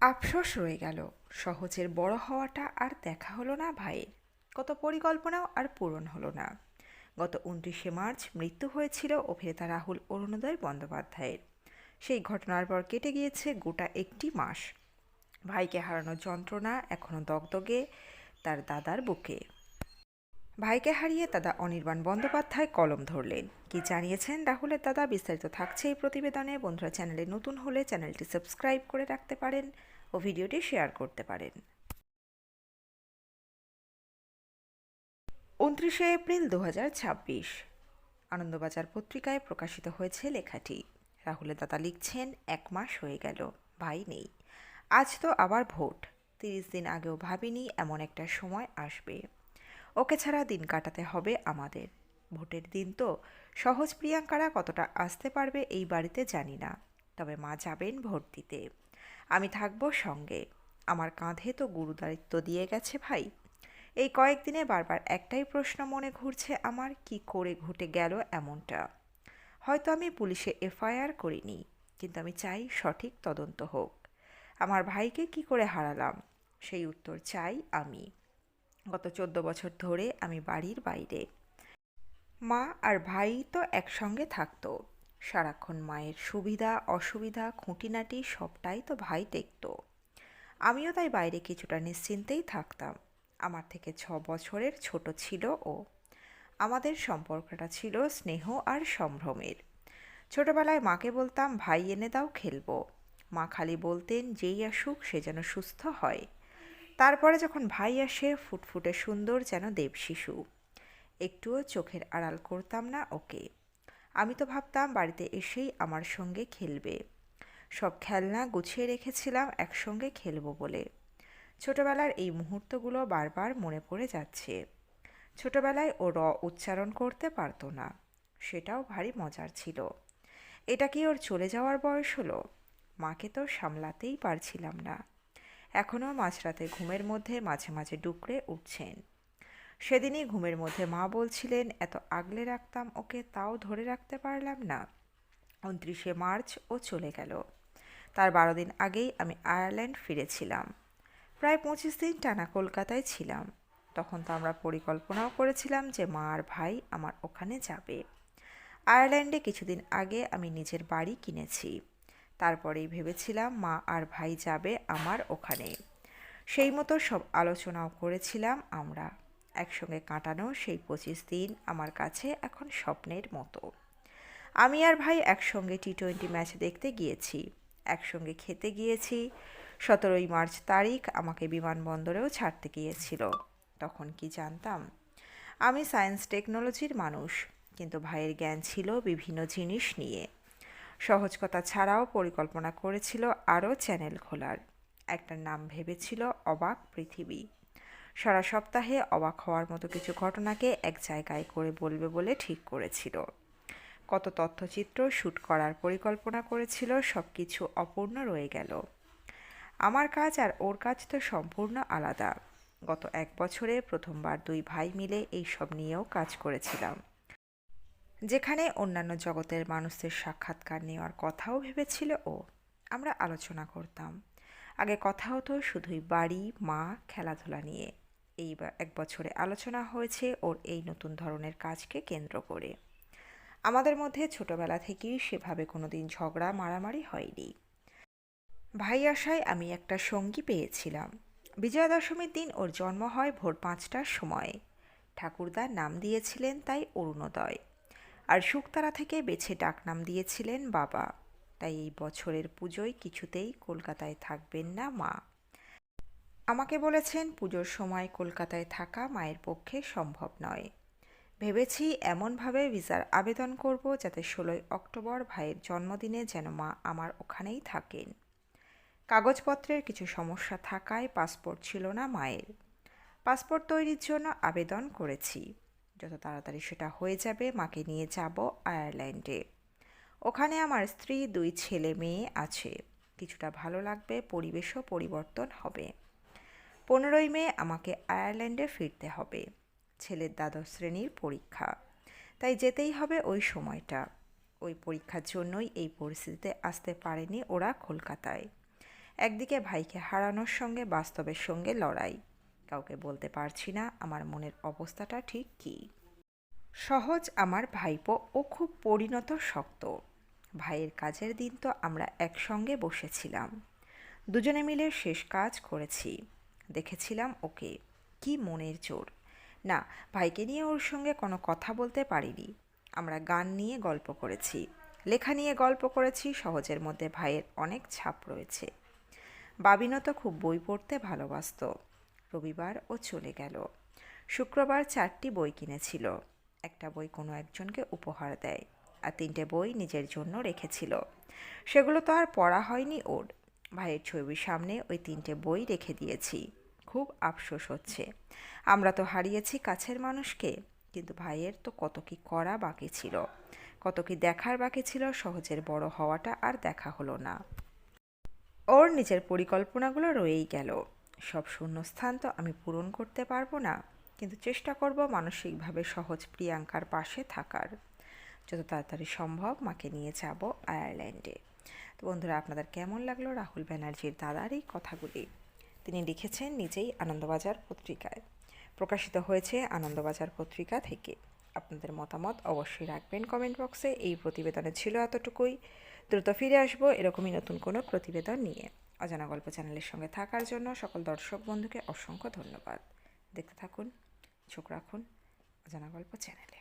আফসোস রয়ে গেল, সহজের বড় হওয়াটা আর দেখা হলো না ভাইয়ের। কত পরিকল্পনাও আর পূরণ হলো না। গত 29শে মার্চ মৃত্যু হয়েছিল অভিনেতা রাহুল অরুণোদয় বন্দ্যোপাধ্যায়ের। সেই ঘটনার পর কেটে গিয়েছে গোটা একটি মাস। ভাইকে হারানোর যন্ত্রণা এখনও দগদগে তার দাদার বুকে। ভাইকে হারিয়ে দাদা অনির্বাণ বন্দ্যোপাধ্যায় কলম ধরলেন। কি জানিয়েছেন রাহুলের দাদা, বিস্তারিত থাকছে এই প্রতিবেদনে। বন্ধুরা, চ্যানেলে নতুন হলে চ্যানেলটি সাবস্ক্রাইব করে রাখতে পারেন ও ভিডিওটি শেয়ার করতে পারেন। 29শে এপ্রিল 2026 আনন্দবাজার পত্রিকায় প্রকাশিত হয়েছে লেখাটি। রাহুলের দাদা লিখছেন, 1 মাস হয়ে গেল, ভাই নেই। আজ তো আবার ভোট। 30 দিন আগেও ভাবিনি এমন একটা সময় আসবে। ওকে ছাড়া দিন কাটাতে হবে আমাদের। ভোটের দিন তো। সহজ প্রিয়াঙ্কারা কতটা আসতে পারবে এই বাড়িতে জানি না, তবে মা যাবেন ভোট দিতে। আমি থাকবো সঙ্গে। আমার কাঁধে তো গুরুদায়িত্ব দিয়ে গেছে ভাই। এই কয়েকদিনে বারবার একটাই প্রশ্ন মনে ঘুরছে আমার, কি করে ঘটে গেল এমনটা। হয়তো আমি পুলিশে এফআইআর করিনি, কিন্তু আমি চাই সঠিক তদন্ত হোক। আমার ভাইকে কি করে হারালাম সেই উত্তর চাই আমি। গত 14 বছর ধরে আমি বাড়ির বাইরে। মা আর ভাই তো একসঙ্গে থাকতো। সারাক্ষণ মায়ের সুবিধা অসুবিধা খুঁটিনাটি সবটাই তো ভাই দেখত। আমিও তাই বাইরে কিছুটা নিশ্চিন্তেই থাকতাম। আমার থেকে 6 বছরের ছোট ছিল ও। আমাদের সম্পর্কটা ছিল স্নেহ আর সম্ভ্রমের। ছোটবেলায় মাকে বলতাম, ভাই এনে দাও, খেলবো। মা খালি বলতেন, যেই আসুক সে যেন সুস্থ হয়। তারপরে যখন ভাই আসে, ফুটফুটে সুন্দর যেন দেবশিশু। একটুও চোখের আড়াল করতাম না ওকে। আমি তো ভাবতাম বাড়িতে এসেই আমার সঙ্গে খেলবে। সব খেলনা গুছিয়ে রেখেছিলাম একসঙ্গে খেলবো বলে। ছোটবেলার এই মুহূর্তগুলো বারবার মনে পড়ে যাচ্ছে। ছোটবেলায় ও উচ্চারণ করতে পারতো না, সেটাও ভারী মজার ছিল। এটা কি ওর চলে যাওয়ার বয়স হলো? মাকে তো সামলাতেই পারছিলাম না। এখনও মাঝরাতে ঘুমের মধ্যে মাঝে মাঝে ডুকরে উঠছেন। সেদিনই ঘুমের মধ্যে মা বলছিলেন, এত আগলে রাখতাম ওকে, তাও ধরে রাখতে পারলাম না। 29শে মার্চ ও চলে গেল। তার 12 দিন আগেই আমি আয়ারল্যান্ড ফিরেছিলাম। প্রায় 25 দিন টানা কলকাতায় ছিলাম। তখন তো আমরা পরিকল্পনাও করেছিলাম যে মা আর ভাই আমার ওখানে যাবে। আয়ারল্যান্ডে কিছুদিন আগে আমি নিজের বাড়ি কিনেছি। তারপরেই ভেবেছিলাম মা আর ভাই যাবে আমার ওখানে। সেই মতো সব আলোচনাও করেছিলাম আমরা। একসঙ্গে কাটানো সেই 25 দিন আমার কাছে এখন স্বপ্নের মতো। আমি আর ভাই একসঙ্গে টি-20 ম্যাচ দেখতে গিয়েছি, একসঙ্গে খেতে গিয়েছি। 17ই মার্চ তারিখ আমাকে বিমানবন্দরেও ছাড়তে গিয়েছিল। তখন কি জানতাম? আমি সায়েন্স টেকনোলজির মানুষ, কিন্তু ভাইয়ের জ্ঞান ছিল বিভিন্ন জিনিস নিয়ে। সহজ কথা ছাড়াও পরিকল্পনা করেছিল আরও চ্যানেল খোলার। একটার নাম ভেবেছিল অবাক পৃথিবী। সারা সপ্তাহে অবাক হওয়ার মতো কিছু ঘটনাকে এক জায়গায় করে বলবে বলে ঠিক করেছিল। কত তথ্যচিত্র শ্যুট করার পরিকল্পনা করেছিল, সব কিছু অপূর্ণ রয়ে গেল। আমার কাজ আর ওর কাজ তো সম্পূর্ণ আলাদা। গত 1 বছরে প্রথমবার দুই ভাই মিলে এই সব নিয়েও কাজ করেছিলাম। যেখানে অন্যান্য জগতের মানুষদের সাক্ষাৎকার নেওয়ার কথাও ভেবেছিল ও। আমরা আলোচনা করতাম। আগে কথা হতো শুধুই বাড়ি, মা, খেলাধুলা নিয়ে। এই 1 বছরে আলোচনা হয়েছে ওর এই নতুন ধরনের কাজকে কেন্দ্র করে। আমাদের মধ্যে ছোটবেলা থেকেই সেভাবে কোনোদিন ঝগড়া মারামারি হয়নি। ভাই আসায় আমি একটা সঙ্গী পেয়েছিলাম। বিজয়া দশমীর দিন ওর জন্ম হয় ভোর 5টার সময়ে। ঠাকুরদা নাম দিয়েছিলেন তাই অরুণোদয়, আর শুকতারা থেকে বেছে ডাকনাম দিয়েছিলেন বাবা। তাই এই বছরের পুজোয় কিছুতেই কলকাতায় থাকবেন না মা। আমাকে বলেছেন পুজোর সময় কলকাতায় থাকা মায়ের পক্ষে সম্ভব নয়। ভেবেছি এমনভাবে ভিসার আবেদন করব যাতে 16ই অক্টোবর ভাইয়ের জন্মদিনে যেন মা আমার ওখানেই থাকেন। কাগজপত্রের কিছু সমস্যা থাকায় পাসপোর্ট ছিল না মায়ের। পাসপোর্ট তৈরির জন্য আবেদন করেছি। যত তাড়াতাড়ি সেটা হয়ে যাবে মাকে নিয়ে যাব আয়ারল্যান্ডে। ওখানে আমার স্ত্রী, 2 ছেলে মেয়ে আছে। কিছুটা ভালো লাগবে, পরিবেশও পরিবর্তন হবে। 15ই মে আমাকে আয়ারল্যান্ডে ফিরতে হবে। ছেলের দ্বাদশ শ্রেণীর পরীক্ষা, তাই যেতেই হবে ওই সময়টা। ওই পরীক্ষার জন্যই এই পরিস্থিতিতে আসতে পারেনি ওরা কলকাতায়। একদিকে ভাইকে হারানোর সঙ্গে বাস্তবের সঙ্গে লড়াই। কাউকে বলতে পারছি না আমার মনের অবস্থাটা ঠিক কী। সহজ আমার ভাইপো, ও খুব পরিণত শক্ত। ভাইয়ের কাজের দিন তো আমরা একসঙ্গে বসেছিলাম, দুজনে মিলে শেষ কাজ করেছি। দেখেছিলাম ওকে, কি মনের জোর। না, ভাইকে নিয়ে ওর সঙ্গে কোনো কথা বলতে পারিনি। আমরা গান নিয়ে গল্প করেছি, লেখা নিয়ে গল্প করেছি। সহজের মধ্যে ভাইয়ের অনেক ছাপ রয়েছে। বাবিনও তো খুব বই পড়তে ভালোবাসত। রবিবার ও চলে গেল। শুক্রবার 4টি বই কিনেছিল। একটা বই কোনো একজনকে উপহার দেয়, আর 3টে বই নিজের জন্য রেখেছিল। সেগুলো তো আর পড়া হয়নি ওর। ভাইয়ের ছবির সামনে ওই 3টে বই রেখে দিয়েছি। খুব আফসোস হচ্ছে। আমরা তো হারিয়েছি কাছের মানুষকে, কিন্তু ভাইয়ের তো কত কি করা বাকি ছিল, কত কি দেখার বাকি ছিল। সহজের বড় হওয়াটা আর দেখা হলো না। ওর নিজের পরিকল্পনাগুলো রয়েই গেল। সব শূন্যস্থান তো আমি পূরণ করতে পারবো না, কিন্তু চেষ্টা করব মানসিকভাবে সহজ প্রিয়াঙ্কার পাশে থাকার। যত তাড়াতাড়ি সম্ভব মাকে নিয়ে যাব আয়ারল্যান্ডে। তো বন্ধুরা, আপনাদের কেমন লাগলো রাহুল ব্যানার্জির দাদার এই কথাগুলি? তিনি লিখেছেন নিজেই আনন্দবাজার পত্রিকায়, প্রকাশিত হয়েছে আনন্দবাজার পত্রিকা থেকে। আপনাদের মতামত অবশ্যই রাখবেন কমেন্ট বক্সে। এই প্রতিবেদনে ছিল এতটুকুই। দ্রুত ফিরে আসবো এরকমই নতুন কোনো প্রতিবেদন নিয়ে। অজানা গল্প চ্যানেলের সঙ্গে থাকার জন্য সকল দর্শক বন্ধুকে অসংখ্য ধন্যবাদ। দেখতে থাকুন, চোখ রাখুন অজানা গল্প চ্যানেলে।